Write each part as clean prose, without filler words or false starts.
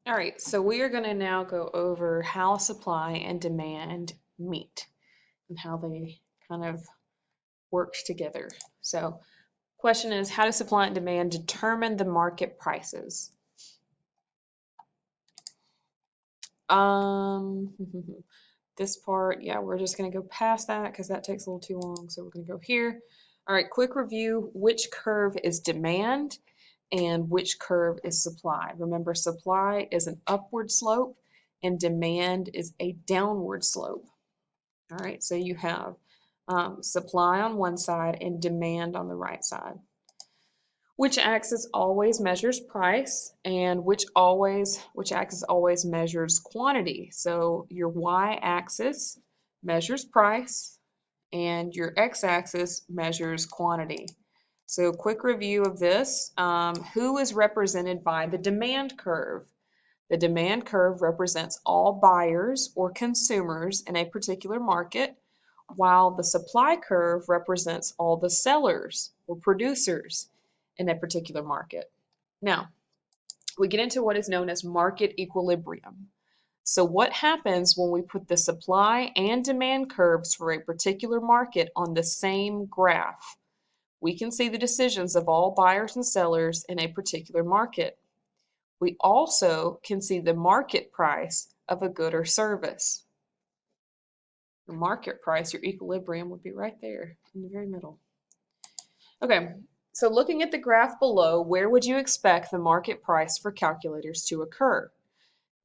All right, so we are going to now go over how supply and demand meet and how they kind of work together. So, question is, how do supply and demand determine the market prices? Um, this part, yeah, we're just going to go past that because that takes a little too long. So we're going to go here. All right, quick review. Which curve is demand and which curve is supply? Remember, supply is an upward slope and demand is a downward slope. All right, so you have supply on one side and demand on the right side. Which axis always measures price and which axis always measures quantity. So your y-axis measures price and your x-axis measures quantity. So quick review of this. Who is represented by the demand curve? The demand curve represents all buyers or consumers in a particular market, while the supply curve represents all the sellers or producers in a particular market. Now, we get into what is known as market equilibrium. So what happens when we put the supply and demand curves for a particular market on the same graph? We can see the decisions of all buyers and sellers in a particular market. We also can see the market price of a good or service. The market price, your equilibrium, would be right there in the very middle. Okay, so looking at the graph below, where would you expect the market price for calculators to occur?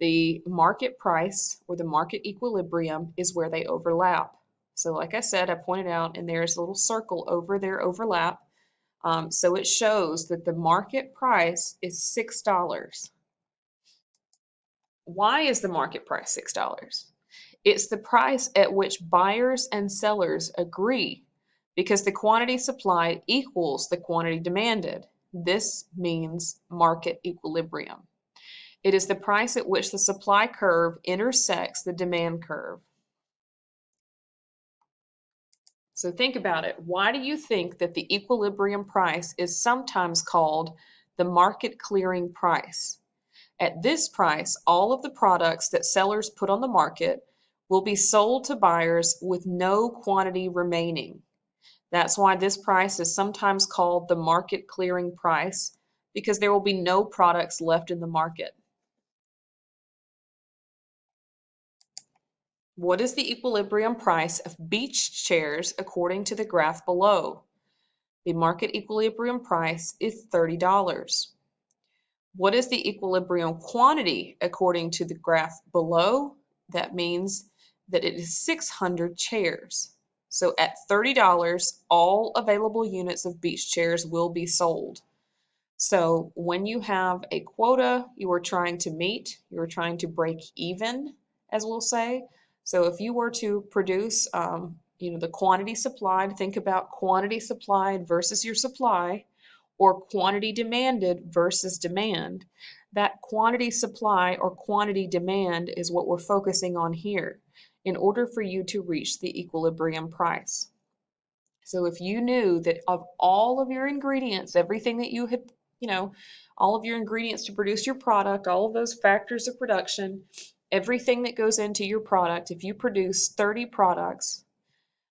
The market price or the market equilibrium is where they overlap. So like I said, I pointed out, and there's a little circle over their overlap. So it shows that the market price is $6. Why is the market price $6? It's the price at which buyers and sellers agree because the quantity supplied equals the quantity demanded. This means market equilibrium. It is the price at which the supply curve intersects the demand curve. So think about it. Why do you think that the equilibrium price is sometimes called the market clearing price? At this price, all of the products that sellers put on the market will be sold to buyers with no quantity remaining. That's why this price is sometimes called the market clearing price, because there will be no products left in the market. What is the equilibrium price of beach chairs according to the graph below? The market equilibrium price is $30. What is the equilibrium quantity according to the graph below? That means that it is 600 chairs. So at $30, all available units of beach chairs will be sold. So when you have a quota you are trying to meet, you're trying to break even, as we'll say. So if you were to produce, the quantity supplied, think about quantity supplied versus your supply, or quantity demanded versus demand. That quantity supply or quantity demand is what we're focusing on here in order for you to reach the equilibrium price. So if you knew that of all of your ingredients, everything that you had, all of your ingredients to produce your product, all of those factors of production, everything that goes into your product, if you produce 30 products,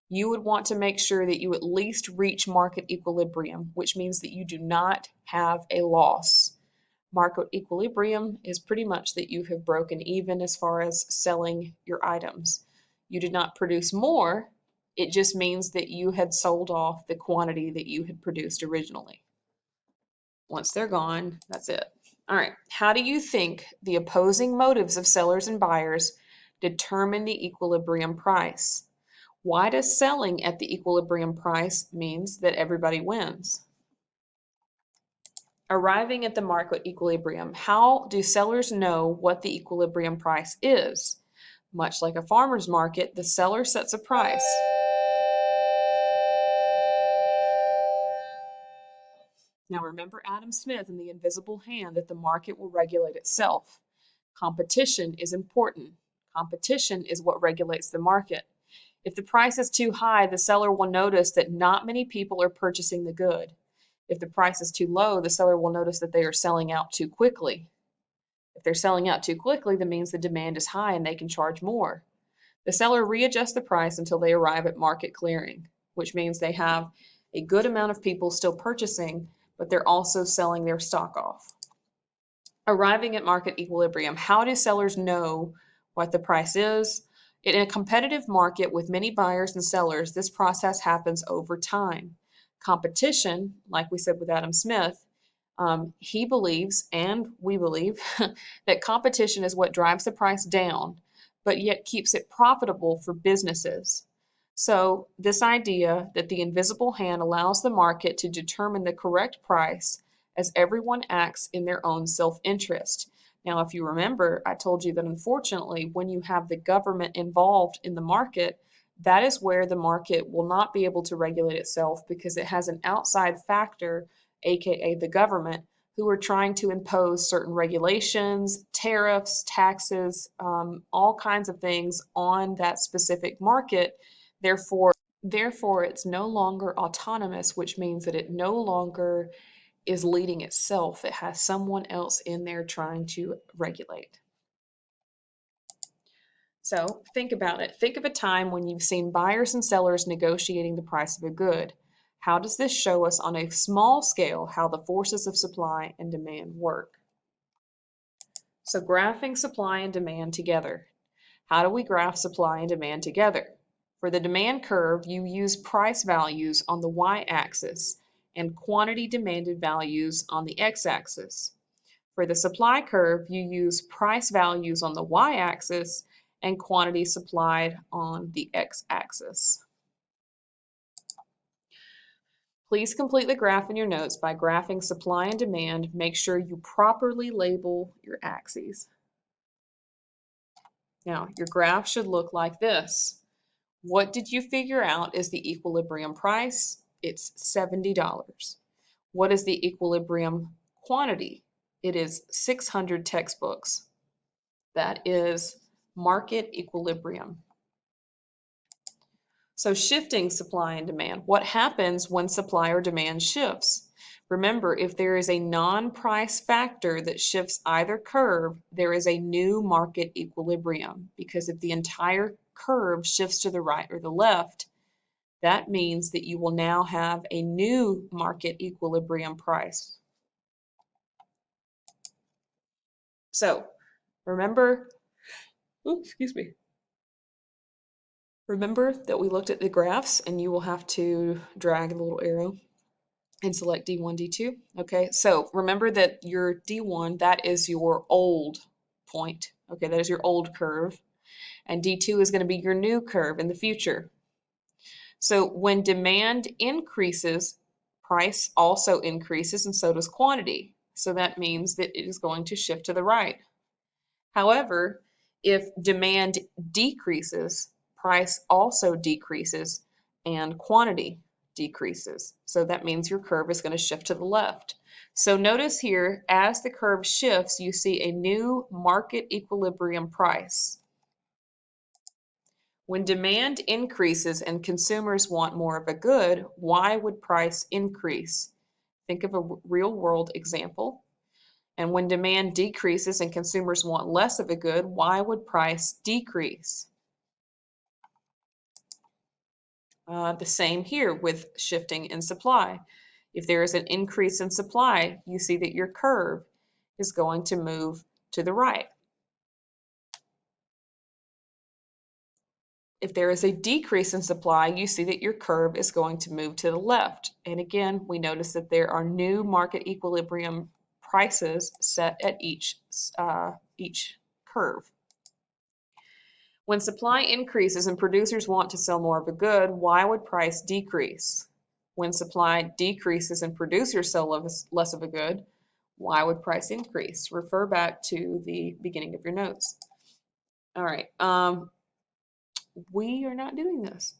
you would want to make sure that you at least reach market equilibrium, which means that you do not have a loss. Market equilibrium is pretty much that you have broken even as far as selling your items. You did not produce more, it just means that you had sold off the quantity that you had produced originally. Once they're gone, that's it. All right, how do you think the opposing motives of sellers and buyers determine the equilibrium price? Why does selling at the equilibrium price means that everybody wins? Arriving at the market equilibrium, how do sellers know what the equilibrium price is? Much like a farmer's market, the seller sets a price. Now remember Adam Smith and the invisible hand that the market will regulate itself. Competition is important. Competition is what regulates the market. If the price is too high, the seller will notice that not many people are purchasing the good. If the price is too low, the seller will notice that they are selling out too quickly. If they're selling out too quickly, that means the demand is high and they can charge more. The seller readjusts the price until they arrive at market clearing, which means they have a good amount of people still purchasing, but they're also selling their stock off. Arriving at market equilibrium. How do sellers know what the price is? In a competitive market with many buyers and sellers, this process happens over time. Competition, like we said with Adam Smith, he believes, and we believe, that competition is what drives the price down, but yet keeps it profitable for businesses. So, this idea that the invisible hand allows the market to determine the correct price as everyone acts in their own self-interest. Now, if you remember, I told you that unfortunately, when you have the government involved in the market, that is where the market will not be able to regulate itself because it has an outside factor, aka the government, who are trying to impose certain regulations, tariffs, taxes, all kinds of things on that specific market. Therefore, it's no longer autonomous, which means that it no longer is leading itself. It has someone else in there trying to regulate. So think about it. Think of a time when you've seen buyers and sellers negotiating the price of a good. How does this show us on a small scale how the forces of supply and demand work? So graphing supply and demand together. How do we graph supply and demand together? For the demand curve, you use price values on the y-axis and quantity demanded values on the x-axis. For the supply curve, you use price values on the y-axis and quantity supplied on the x-axis. Please complete the graph in your notes by graphing supply and demand. Make sure you properly label your axes. Now, your graph should look like this. What did you figure out is the equilibrium price? It's $70. What is the equilibrium quantity? It is 600 textbooks. That is market equilibrium. So shifting supply and demand. What happens when supply or demand shifts? Remember, if there is a non-price factor that shifts either curve, there is a new market equilibrium, because if the entire curve shifts to the right or the left, that means that you will now have a new market equilibrium price. So remember, remember that we looked at the graphs, and you will have to drag the little arrow and select D1, D2. Okay, so remember that your D1, that is your old point. Okay, that is your old curve. And D2 is going to be your new curve in the future. So when demand increases, price also increases, and so does quantity. So that means that it is going to shift to the right. However, if demand decreases, price also decreases and quantity decreases. So that means your curve is going to shift to the left. So notice here, as the curve shifts, you see a new market equilibrium price. When demand increases and consumers want more of a good, why would price increase? Think of a real-world example. And when demand decreases and consumers want less of a good, why would price decrease? The same here with shifting in supply. If there is an increase in supply, you see that your curve is going to move to the right. If there is a decrease in supply, you see that your curve is going to move to the left. And again, we notice that there are new market equilibrium prices set at each curve. When supply increases and producers want to sell more of a good, why would price decrease? When supply decreases and producers sell less of a good, why would price increase? Refer back to the beginning of your notes. All right, we are not doing this.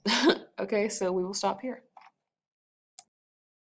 Okay, so we will stop here.